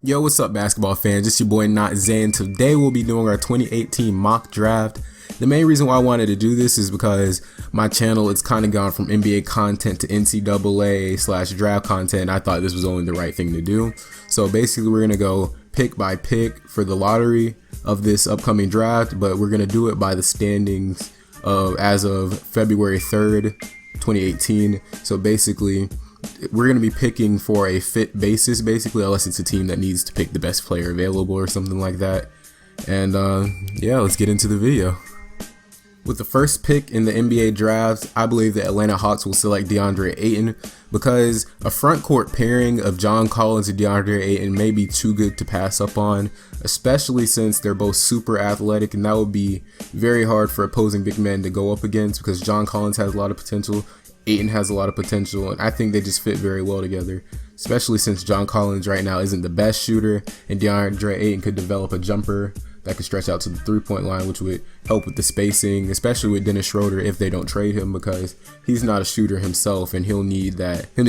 Yo, what's up, basketball fans? It's your boy NotZay, and today we'll be doing our 2018 mock draft. The main reason why I wanted to do this is because my channel it's kind of gone from NBA content to NCAA/draft content. I thought this was only the right thing to do. So basically, we're gonna go pick by pick for the lottery of this upcoming draft, but we're gonna do it by the standings as of February 3rd, 2018. So basically, we're going to be picking for a fit basis, basically, unless it's a team that needs to pick the best player available or something like that. And yeah, let's get into the video. With the first pick in the NBA draft, I believe the Atlanta Hawks will select DeAndre Ayton because a front court pairing of John Collins and DeAndre Ayton may be too good to pass up on, especially since they're both super athletic, and that would be very hard for opposing big men to go up against because John Collins has a lot of potential. Ayton has a lot of potential, and I think they just fit very well together, especially since John Collins right now isn't the best shooter, and DeAndre Ayton could develop a jumper that could stretch out to the three-point line, which would help with the spacing, especially with Dennis Schroeder if they don't trade him, because he's not a shooter himself, and he'll need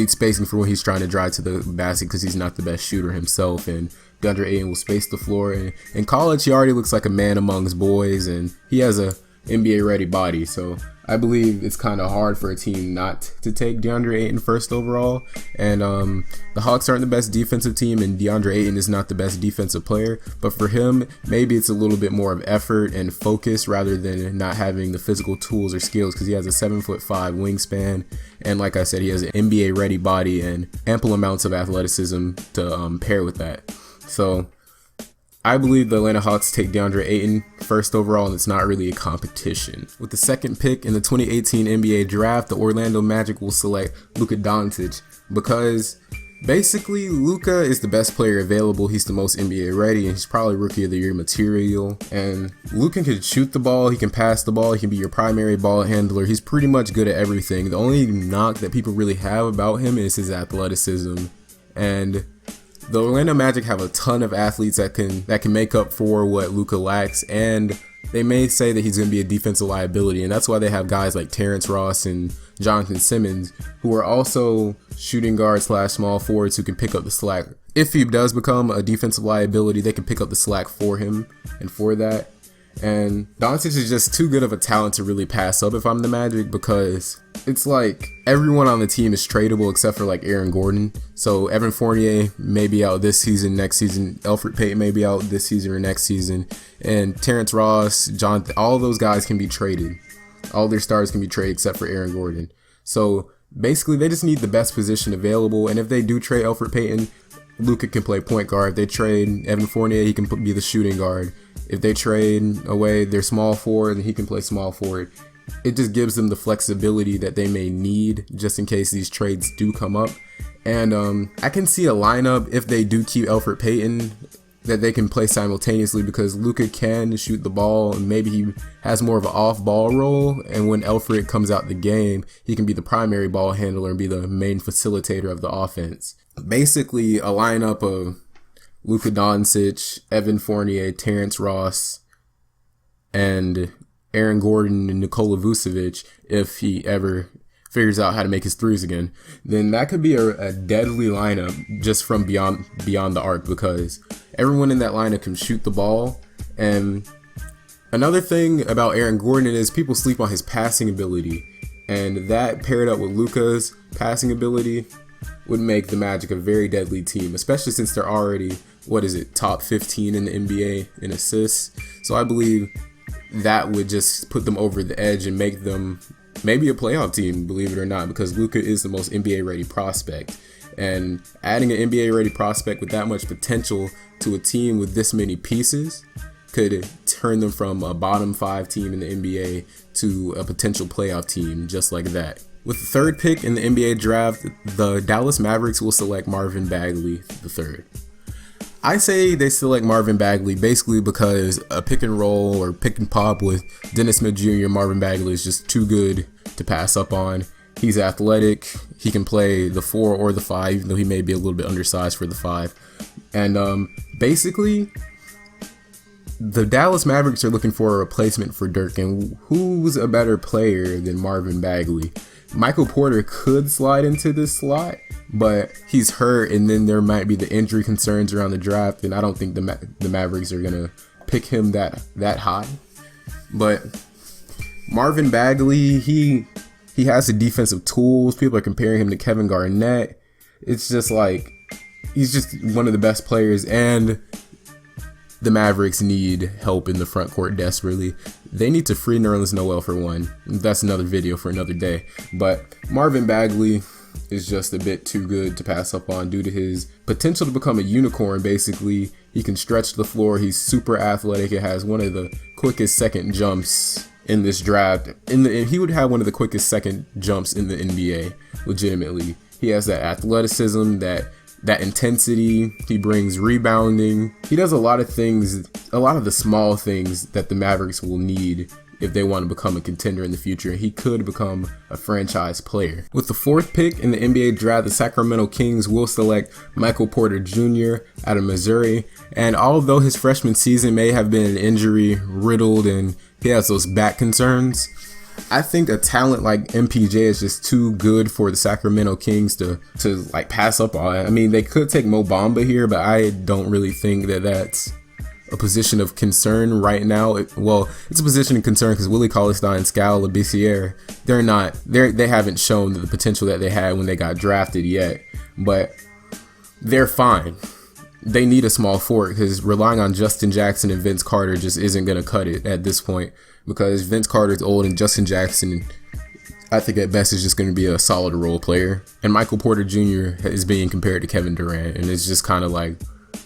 spacing for when he's trying to drive to the basket because he's not the best shooter himself, and DeAndre Ayton will space the floor. And in college, he already looks like a man amongst boys, and he has a NBA-ready body, so I believe it's kind of hard for a team not to take DeAndre Ayton first overall. And the Hawks aren't the best defensive team, and DeAndre Ayton is not the best defensive player. But for him, maybe it's a little bit more of effort and focus rather than not having the physical tools or skills, because he has a 7'5" wingspan, and like I said, he has an NBA-ready body and ample amounts of athleticism to pair with that. So I believe the Atlanta Hawks take DeAndre Ayton first overall, and it's not really a competition. With the second pick in the 2018 NBA draft, the Orlando Magic will select Luka Doncic because basically Luka is the best player available. He's the most NBA ready, and he's probably Rookie of the Year material. And Luka can shoot the ball, he can pass the ball, he can be your primary ball handler. He's pretty much good at everything. The only knock that people really have about him is his athleticism. And the Orlando Magic have a ton of athletes that can make up for what Luka lacks, and they may say that he's going to be a defensive liability, and that's why they have guys like Terrence Ross and Jonathan Simmons, who are also shooting guards / small forwards who can pick up the slack. If he does become a defensive liability, they can pick up the slack for him and for that. And Doncic is just too good of a talent to really pass up if I'm the Magic, because it's like everyone on the team is tradable except for like Aaron Gordon. So Evan Fournier may be out this season, next season. Elfrid Payton may be out this season or next season. And Terrence Ross, Jonathan, all those guys can be traded. All their stars can be traded except for Aaron Gordon. So basically they just need the best position available. And if they do trade Elfrid Payton, Luka can play point guard. If they trade Evan Fournier, he can be the shooting guard. If they trade away their small forward, then he can play small forward. It just gives them the flexibility that they may need just in case these trades do come up. And I can see a lineup, if they do keep Elfrid Payton, that they can play simultaneously, because Luka can shoot the ball and maybe he has more of an off-ball role, and when Elfrid comes out the game, he can be the primary ball handler and be the main facilitator of the offense. Basically a lineup of Luka Doncic, Evan Fournier, Terrence Ross, and Aaron Gordon and Nikola Vucevic, if he ever figures out how to make his threes again, then that could be a deadly lineup just from beyond the arc, because everyone in that lineup can shoot the ball. And another thing about Aaron Gordon is people sleep on his passing ability, and that paired up with Luka's passing ability would make the Magic a very deadly team, especially since they're already, top 15 in the NBA in assists. So I believe that would just put them over the edge and make them maybe a playoff team, believe it or not, because Luka is the most NBA ready prospect. And adding an NBA ready prospect with that much potential to a team with this many pieces could turn them from a bottom 5 team in the NBA to a potential playoff team just like that. With the third pick in the NBA draft, the Dallas Mavericks will select Marvin Bagley III. I say they select Marvin Bagley basically because a pick and roll or pick and pop with Dennis Smith Jr. Marvin Bagley is just too good to pass up on. He's athletic. He can play the 4 or the 5, even though he may be a little bit undersized for the 5. And basically, the Dallas Mavericks are looking for a replacement for Dirk, and who's a better player than Marvin Bagley? Michael Porter could slide into this slot, but he's hurt, and then there might be the injury concerns around the draft, and I don't think the Mavericks are gonna pick him that high. But Marvin Bagley, he has the defensive tools. People are comparing him to Kevin Garnett. It's just like he's just one of the best players, and the Mavericks need help in the front court desperately. They need to free Nerlens Noel for one. That's another video for another day. But Marvin Bagley is just a bit too good to pass up on due to his potential to become a unicorn. Basically, he can stretch the floor. He's super athletic. It has one of the quickest second jumps in this draft. He would have one of the quickest second jumps in the NBA, legitimately. He has that athleticism, that intensity. He brings rebounding. He does a lot of things, a lot of the small things that the Mavericks will need if they want to become a contender in the future. He could become a franchise player. With the 4th pick in the NBA draft, the Sacramento Kings will select Michael Porter Jr. out of Missouri. And although his freshman season may have been injury riddled and he has those back concerns, I think a talent like MPJ is just too good for the Sacramento Kings to like pass up on. I mean, they could take Mo Bamba here, but I don't really think that that's a position of concern right now. It's a position of concern because Willie Cauley-Stein, Skal Labissiere, they haven't shown the potential that they had when they got drafted yet, but they're fine. They need a small forward because relying on Justin Jackson and Vince Carter just isn't going to cut it at this point, because Vince Carter's old and Justin Jackson, I think at best, is just going to be a solid role player. And Michael Porter Jr. is being compared to Kevin Durant, and it's just kind of like,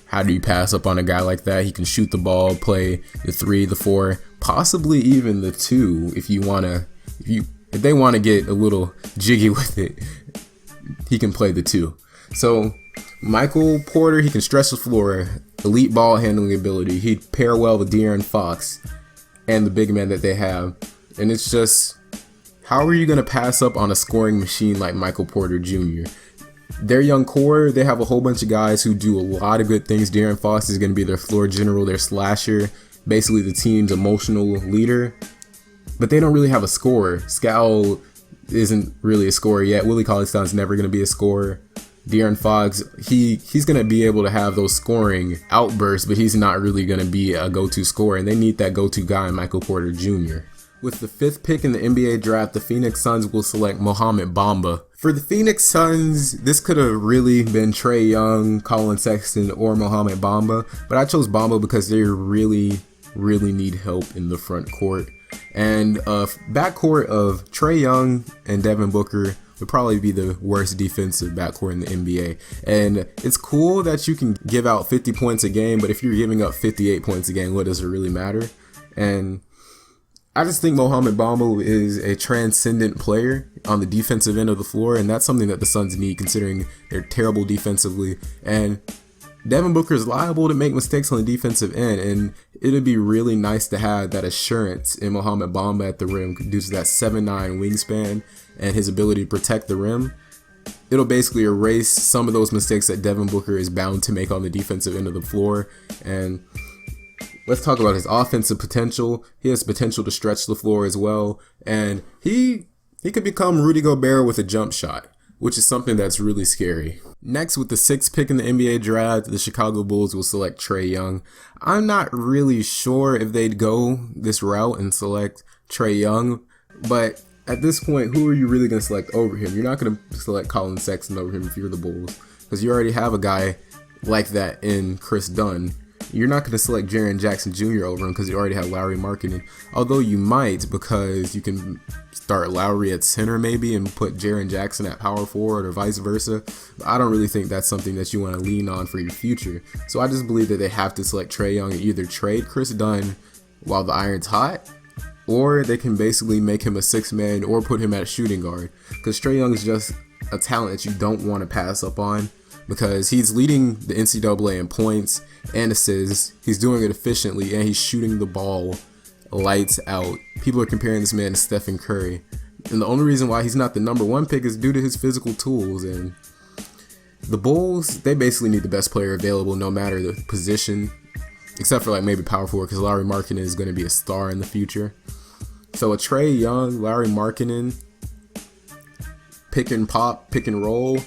how do you pass up on a guy like that? He can shoot the ball, play the 3, the 4, possibly even the 2 if they want to get a little jiggy with it. He can play the 2. So Michael Porter, he can stretch the floor, elite ball handling ability. He'd pair well with De'Aaron Fox and the big man that they have. And it's just, how are you going to pass up on a scoring machine like Michael Porter Jr.? Their young core, they have a whole bunch of guys who do a lot of good things. De'Aaron Fox is going to be their floor general, their slasher, basically the team's emotional leader. But they don't really have a scorer. Skal isn't really a scorer yet. Willie Cauley-Stein's never going to be a scorer. De'Aaron Fox, he's going to be able to have those scoring outbursts, but he's not really going to be a go-to scorer, and they need that go-to guy in Michael Porter Jr. With the 5th pick in the NBA draft, the Phoenix Suns will select Mohamed Bamba. For the Phoenix Suns, this could have really been Trae Young, Colin Sexton, or Mohamed Bamba, but I chose Bamba because they really need help in the front court. And backcourt of Trae Young and Devin Booker would probably be the worst defensive backcourt in the NBA. And it's cool that you can give out 50 points a game, but if you're giving up 58 points a game, what does it really matter? And I just think Mohamed Bamba is a transcendent player on the defensive end of the floor, and that's something that the Suns need considering they're terrible defensively. And Devin Booker is liable to make mistakes on the defensive end, and it'd be really nice to have that assurance in Mohamed Bamba at the rim due to that 7'9" wingspan and his ability to protect the rim. It'll basically erase some of those mistakes that Devin Booker is bound to make on the defensive end of the floor. And let's talk about his offensive potential. He has potential to stretch the floor as well, and he could become Rudy Gobert with a jump shot, which is something that's really scary. Next, with the 6th pick in the NBA draft, the Chicago Bulls will select Trae Young. I'm not really sure if they'd go this route and select Trae Young, but at this point, who are you really going to select over him? You're not going to select Colin Sexton over him if you're the Bulls, because you already have a guy like that in Chris Dunn. You're not going to select Jaren Jackson Jr. over him because you already have Lauri Markkanen. Although you might, because you can start Lowry at center maybe and put Jaren Jackson at power forward or vice versa. But I don't really think that's something that you want to lean on for your future. So I just believe that they have to select Trae Young and either trade Chris Dunn while the iron's hot, or they can basically make him a 6-man or put him at a shooting guard. Because Trae Young is just a talent that you don't want to pass up on, because he's leading the NCAA in points and assists. He's doing it efficiently, and he's shooting the ball lights out. People are comparing this man to Stephen Curry, and the only reason why he's not the number 1 pick is due to his physical tools. And the Bulls, they basically need the best player available no matter the position, except for like maybe power forward, because Lauri Markkanen is going to be a star in the future. So a Trae Young, Lauri Markkanen, pick and pop, pick and roll,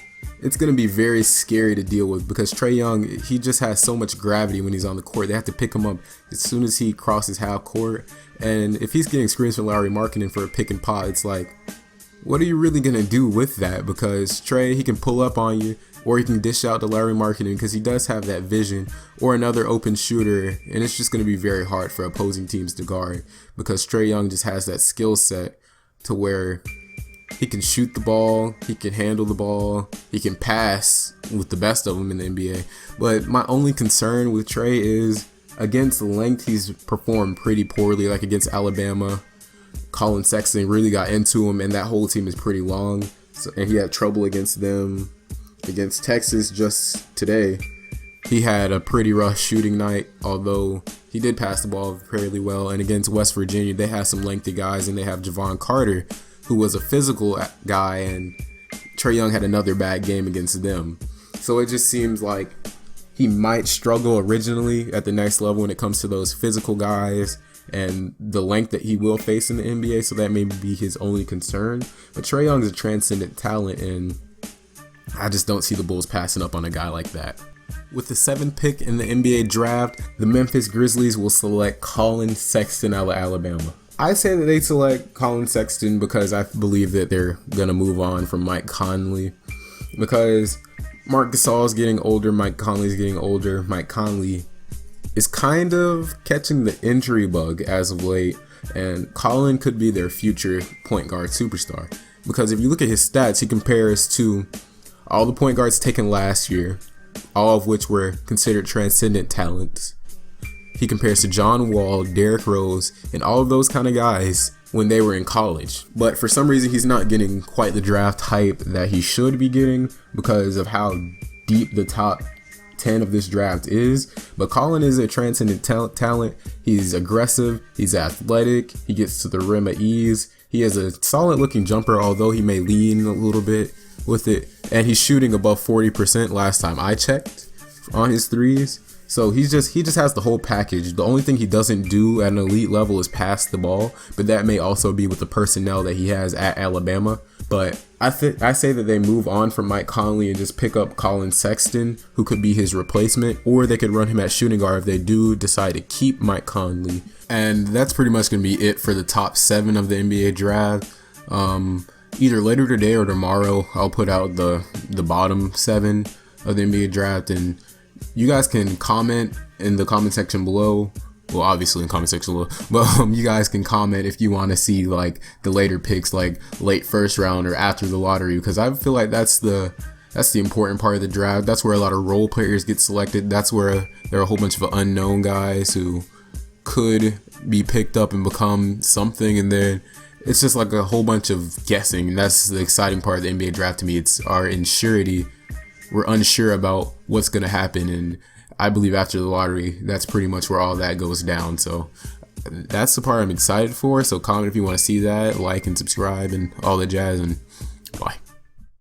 it's going to be very scary to deal with because Trae Young, he just has so much gravity when he's on the court. They have to pick him up as soon as he crosses half court. And if he's getting screens from Larry Markkinen for a pick and pop, it's like, what are you really going to do with that? Because Trae, he can pull up on you, or he can dish out to Larry Markkinen because he does have that vision, or another open shooter, and it's just going to be very hard for opposing teams to guard because Trae Young just has that skill set to where he can shoot the ball, he can handle the ball, he can pass with the best of them in the NBA. But my only concern with Trae is against length, he's performed pretty poorly, like against Alabama. Colin Sexton really got into him, and that whole team is pretty long, and he had trouble against them. Against Texas just today, he had a pretty rough shooting night, although he did pass the ball fairly well. And against West Virginia, they have some lengthy guys, and they have Javon Carter, who was a physical guy, and Trae Young had another bad game against them. So it just seems like he might struggle originally at the next level when it comes to those physical guys and the length that he will face in the NBA, so that may be his only concern. But Trae Young is a transcendent talent, and I just don't see the Bulls passing up on a guy like that. With the 7th pick in the NBA draft, the Memphis Grizzlies will select Colin Sexton out of Alabama. I say that they select Colin Sexton because I believe that they're going to move on from Mike Conley. Because Marc Gasol's getting older, Mike Conley's getting older. Mike Conley is kind of catching the injury bug as of late, and Colin could be their future point guard superstar. Because if you look at his stats, he compares to all the point guards taken last year, all of which were considered transcendent talents. He compares to John Wall, Derrick Rose, and all of those kind of guys when they were in college. But for some reason, he's not getting quite the draft hype that he should be getting because of how deep the top 10 of this draft is. But Colin is a transcendent talent. He's aggressive, he's athletic, he gets to the rim at ease. He has a solid looking jumper, although he may lean a little bit with it, and he's shooting above 40% last time I checked on his threes. So he just has the whole package. The only thing he doesn't do at an elite level is pass the ball, but that may also be with the personnel that he has at Alabama. But I say that they move on from Mike Conley and just pick up Colin Sexton, who could be his replacement, or they could run him at shooting guard if they do decide to keep Mike Conley. And that's pretty much going to be it for the top 7 of the NBA draft. Either later today or tomorrow, I'll put out the bottom 7 of the NBA draft, and you guys can comment in the comment section below. Well, obviously in the comment section below, but you guys can comment if you want to see like the later picks, like late first round or after the lottery, because I feel like that's the important part of the draft. That's where a lot of role players get selected. That's where there are a whole bunch of unknown guys who could be picked up and become something, and then it's just like a whole bunch of guessing. And that's the exciting part of the NBA draft to me. It's our insurity. We're unsure about what's going to happen, and I believe after the lottery, that's pretty much where all that goes down. So that's the part I'm excited for. So comment if you want to see that, like and subscribe and all the jazz, and bye.